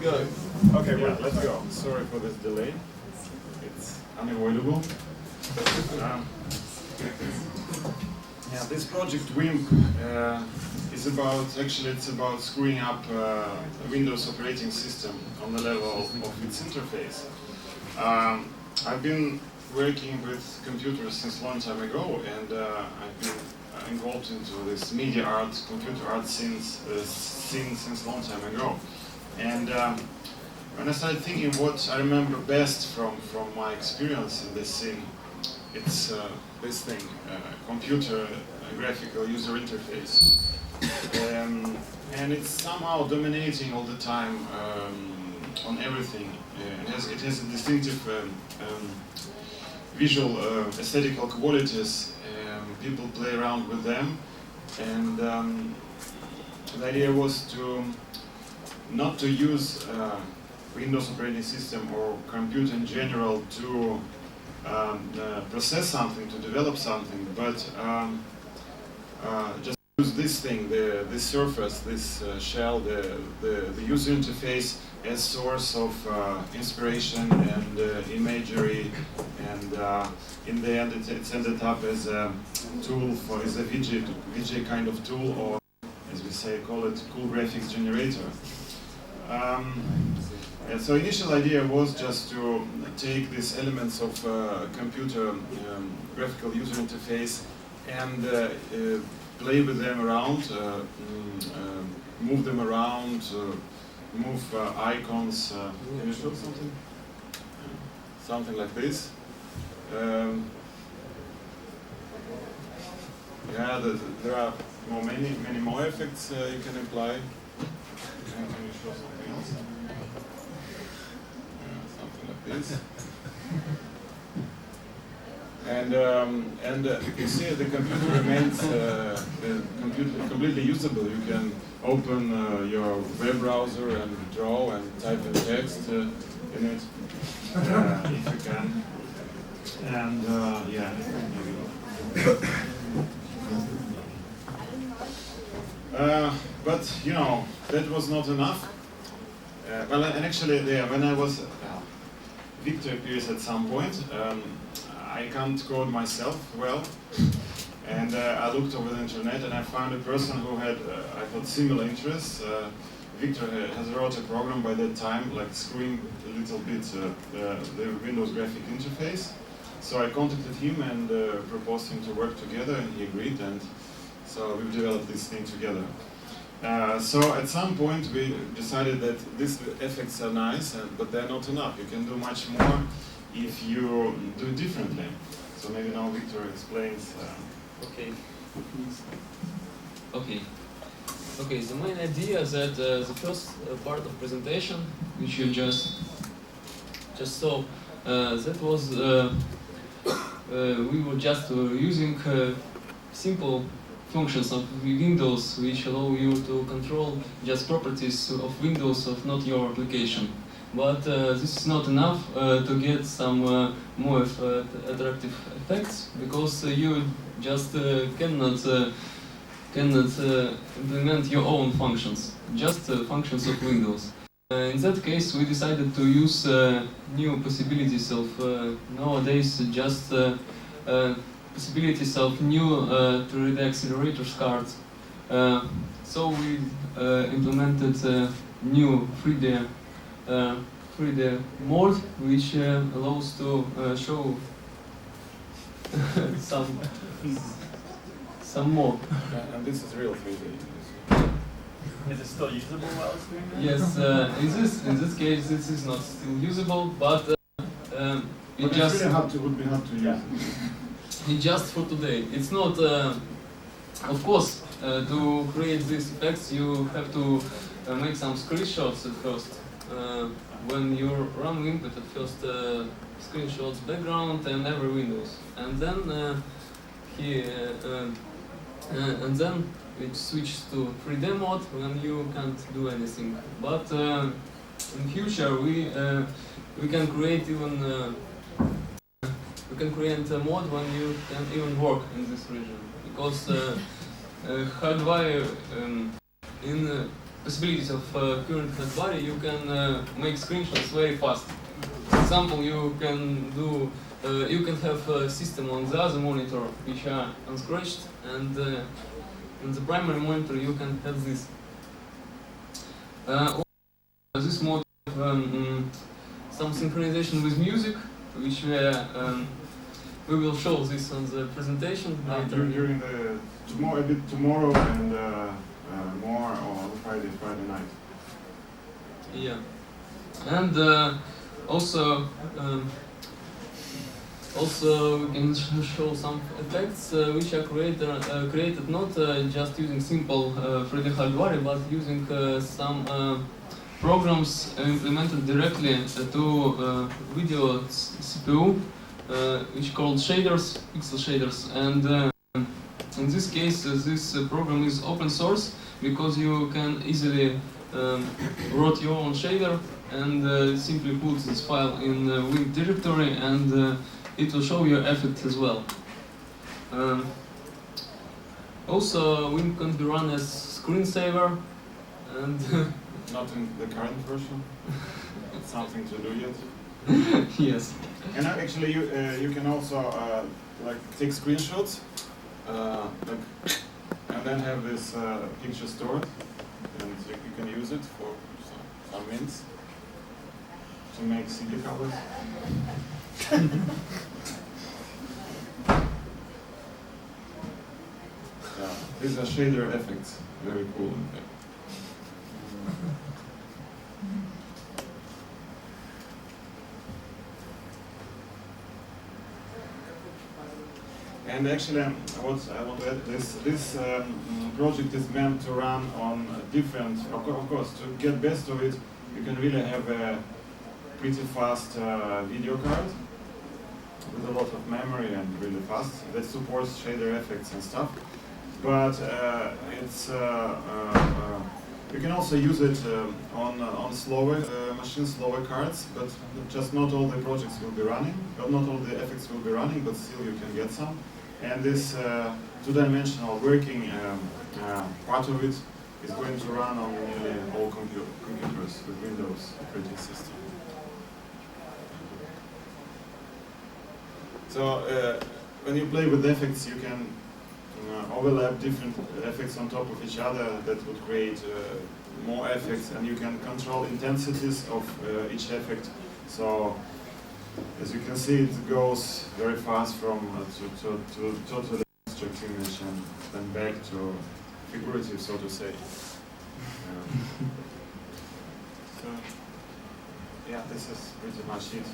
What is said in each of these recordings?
Go. Okay, well, let's go. Sorry for this delay. It's unavoidable. Yeah, this project WIMP is about, actually it's about screwing up a Windows operating system on the level of its interface. I've been working with computers since a long time ago, and I've been involved into this media art, computer art scene since a long time ago. And when I started thinking what I remember best from my experience in this scene, it's this thing, computer graphical user interface. And it's somehow dominating all the time on everything. It has a distinctive visual aesthetical qualities. People play around with them, and the idea was not to use Windows operating system or computer in general to process something, to develop something, but just use this thing, this surface, this shell, the user interface as source of inspiration and imagery, and in the end it's ended up as a tool for, as a widget kind of tool, or as we say, call it cool graphics generator. And so initial idea was just to take these elements of computer graphical user interface and play with them around, move them around, move icons. Can you show something? Something like this. Yeah, there are many more effects you can apply. Can you show something else? Something like this. And you see the computer remains completely usable. You can open your web browser and draw and type in text in it, if you can. And yeah, but you know, that was not enough. Well, and actually, when I was Victor appears at some point. I can't code myself well, and I looked over the internet and I found a person who had, I thought, similar interests. Victor has wrote a program by that time, like screwing a little bit the Windows graphic interface. So I contacted him and proposed him to work together, and he agreed, and so we've developed this thing together. So at some point we decided that these effects are nice, but they're not enough. You can do much more if you do it differently. So maybe now Victor explains. Okay. Okay, the main idea is that the first part of presentation, which you just saw, that was we were just using simple functions of Windows, which allow you to control just properties of Windows, of not your application. But this is not enough to get some more attractive effects, because you just cannot implement your own functions, just functions of Windows. In that case, we decided to use new possibilities of nowadays, just possibilities of new 3D accelerators cards. So we implemented new 3D mode, which allows to show some more. And this is real 3D. Is it still usable while it's doing that? Yes, in this case, this is not still usable, but it just really would be hard to use. It's just for today. It's not. Of course, to create these effects, you have to make some screenshots at first. When you run WIMP, at first screenshots background and every Windows, and then and then it switches to 3D mode when you can't do anything. But in future we can create even we can create a mode when you can even work in this region, because hardware in possibilities of current hardware, you can make screenshots very fast. For example, you can do you can have a system on the other monitor which are unscratched, and in the primary monitor you can have this. This mode some synchronization with music, which we will show this on the presentation later. During the a bit tomorrow and more on Friday night. Yeah, and also we can show some effects which are created not just using simple 3D hardware, but using some programs implemented directly to video CPU, which called shaders, pixel shaders. And in this case, this program is open source because you can easily write your own shader and simply put this file in the WIMP directory, and it will show you effect as well. Also, WIMP can be run as screensaver, and not in the current version. It's something to do yet. yes. And actually, you can also like take screenshots, and then have this picture stored, and you can use it for some minutes to make CD covers. Yeah, these are shader effects. Very cool, in fact. And actually, what I want to add, this project is meant to run on different. Of course, to get best of it, you can really have a pretty fast video card with a lot of memory and really fast that supports shader effects and stuff. But it's you can also use it on slower machines, slower cards. But just not all the projects will be running. Well, not all the effects will be running, but still you can get some. And this two-dimensional working part of it is going to run on nearly all computers with Windows operating system. So when you play with effects, you can overlap different effects on top of each other that would create more effects, and you can control intensities of each effect. So as you can see, it goes very fast from to totally abstract image and then back to figurative, so to say. So yeah, this is pretty much it.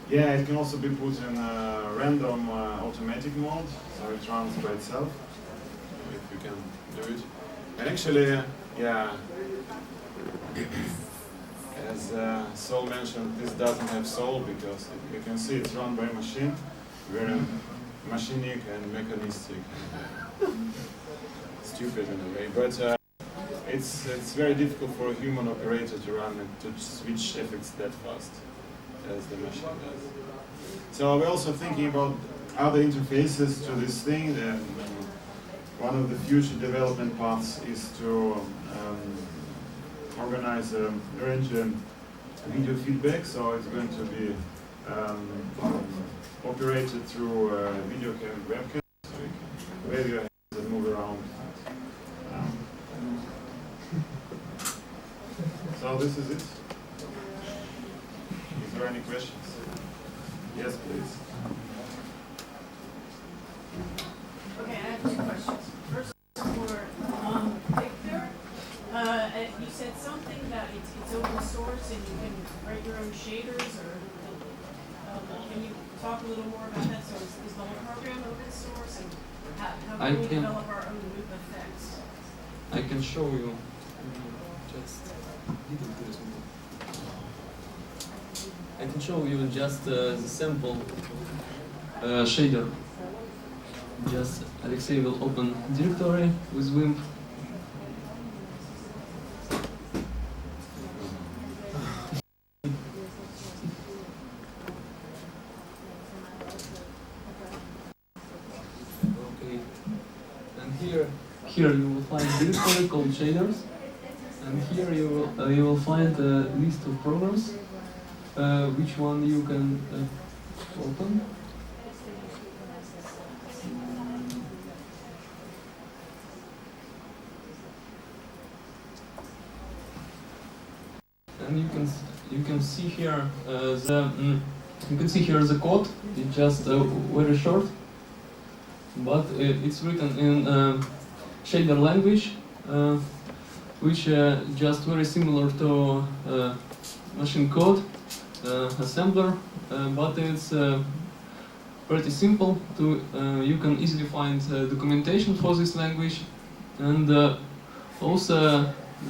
Yeah, it can also be put in a random automatic mode, so it runs by itself, if you can do it. And actually, yeah, as Saul mentioned, this doesn't have soul because you can see it's run by a machine, very machinic and mechanistic, and, stupid in a way. But it's very difficult for a human operator to run it, to switch effects that fast as the machine does. So we're also thinking about other interfaces to this thing. One of the future development paths is to organize arrange video feedback. So it's going to be operated through video webcam, so you can wave your hands and move around. So this is it. Is there any questions? Yes, please. Okay, I have two questions. First, for Victor, you said something that it's open source and you can write your own shaders, or can you talk a little more about that? So is the whole program open source, and how can we develop our own loop effects? I can show you. I can show you just the sample shader. Just Alexei will open directory with WIMP. Okay, and here you will find directory called shaders, and here you will find a list of programs. Which one you can open? And you can see here the code. It's just very short, but it's written in shader language, which just very similar to machine code assembler, but it's pretty simple. You can easily find documentation for this language, and also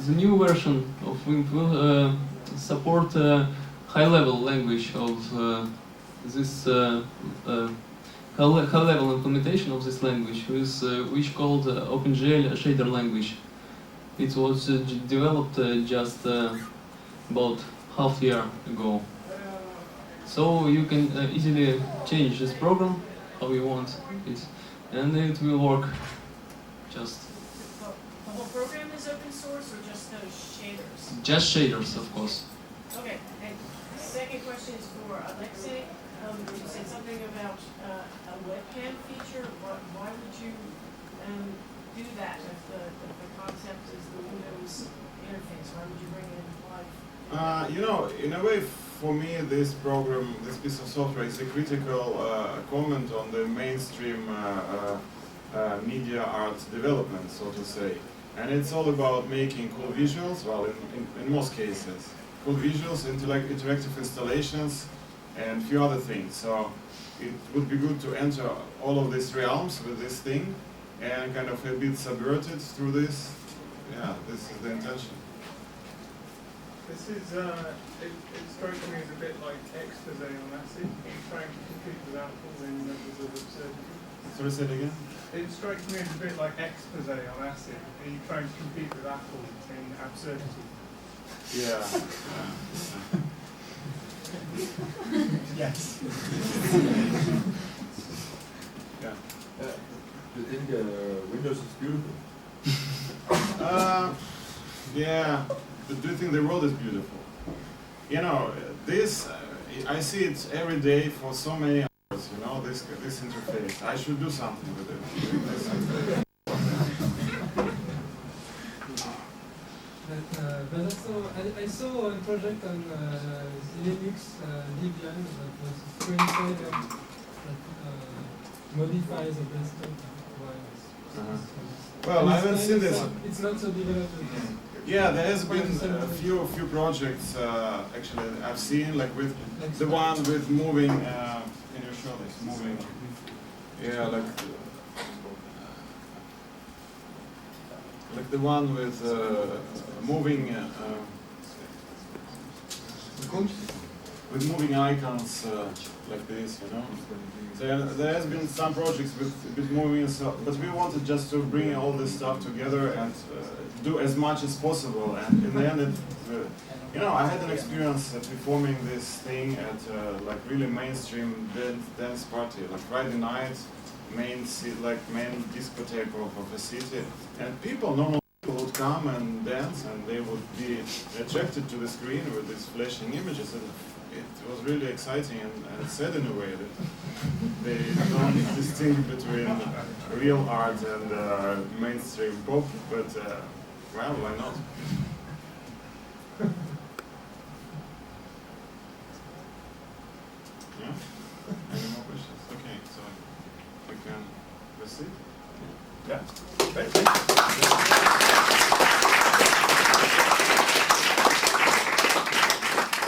the new version of WIMP will support high-level language of this high-level implementation of this language, which called OpenGL shader language. It was developed just about half year ago. So you can easily change this program how you want it, and it will work just. The whole program is open source or just those shaders? Just shaders, of course. Okay, and the second question is for Alexei. You said something about a webcam feature. Why would you do that if the concept is the Windows interface? Why would you bring it live? You know, in a way, for me, this program, this piece of software is a critical comment on the mainstream media art development, so to say. And it's all about making cool visuals, well, in most cases. Cool visuals, interactive installations, and a few other things. So it would be good to enter all of these realms with this thing and kind of a bit subvert it through this. Yeah, this is the intention. This is, it strikes me as a bit like expose on acid. You're trying to compete with Apple in levels of absurdity. Sorry, say it again? It strikes me as a bit like expose on acid. Are you trying to compete with Apple in absurdity? Yeah. Yes. Yeah. Do you think Windows is beautiful? Yeah. Do you think the world is beautiful? You know, this, I see it every day for so many hours, you know, this interface. I should do something with it. But also, I saw a project on Linux Debian that was a screensaver that modifies the desktop while Well, I haven't seen this. It's not so developed. Yeah, there has been a few projects actually I've seen, like with the one with moving. Can you show this moving? Yeah, like the one with moving with moving icons like this, you know. There has been some projects with moving, but we wanted just to bring all this stuff together and do as much as possible. And in the end, you know, I had an experience performing this thing at like really mainstream dance party, like Friday night, main discotheque of a city, and normal people would come and dance, and they would be attracted to the screen with these flashing images. And it was really exciting and sad in a way that they don't distinguish between real art and mainstream pop, but well, why not? Yeah? Any more questions? Okay, so we can proceed. Yeah. Great. Thank you.